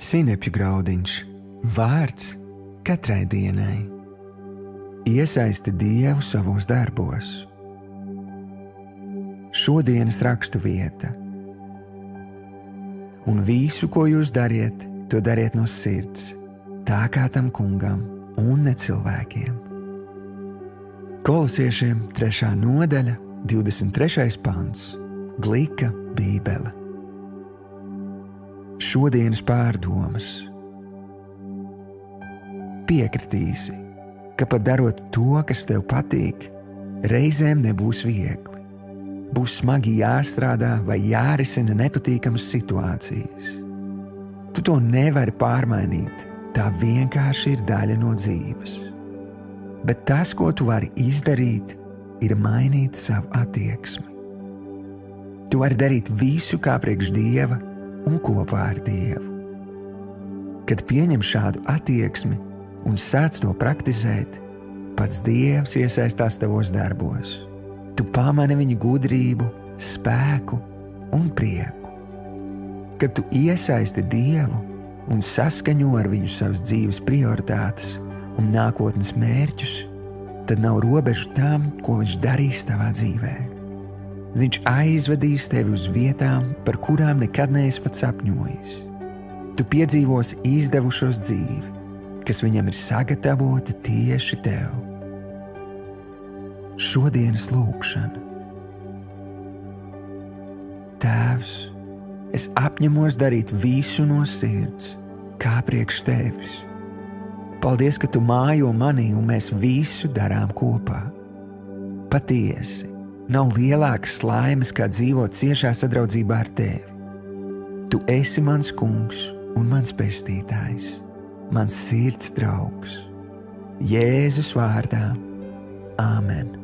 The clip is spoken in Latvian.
Sinepju graudiņš, vārds katrai dienai. Iesaisti Dievu savos darbos. Šodienas rakstu vieta. Un visu, ko jūs dariet, to dariet no sirds, tā kā tam kungam un ne cilvēkiem. Kolosiešiem 3. nodaļa, 23. pants. Glika bībele. Šodienas pārdomas. Piekritīsi, ka pat darot to, kas tev patīk, reizēm nebūs viegli. Būs smagi jāstrādā vai jārisina nepatīkamas situācijas. Tu to nevari pārmainīt, tā vienkārši ir daļa no dzīves. Bet tas, ko tu vari izdarīt, ir mainīt savu attieksmi. Tu vari darīt visu kā priekš Dieva un kopā ar Dievu. Kad pieņem šādu attieksmi un sāc to praktizēt, pats Dievs iesaistās tavos darbos. Tu pamani viņa gudrību, spēku un prieku. Kad tu iesaisti Dievu un saskaņo ar viņu savas dzīves prioritātes un nākotnes mērķus, tad nav robežu tam, ko viņš darīs tavā dzīvē. Viņš aizvedīs tevi uz vietām, par kurām nekad neesi pat sapņojis. Tu piedzīvosi izdevušos dzīvi, kas viņam ir sagatavota tieši tev. Šodienas lūkšana. Tēvs, es apņemos darīt visu no sirds, kā priekš tevis. Paldies, ka tu mājo manī un mēs visu darām kopā. Patiesi, nav lielākas laimes, kā dzīvot ciešā sadraudzībā ar tevi. Tu esi mans kungs un mans pestītājs, mans sirds draugs. Jēzus vārdā. Āmen.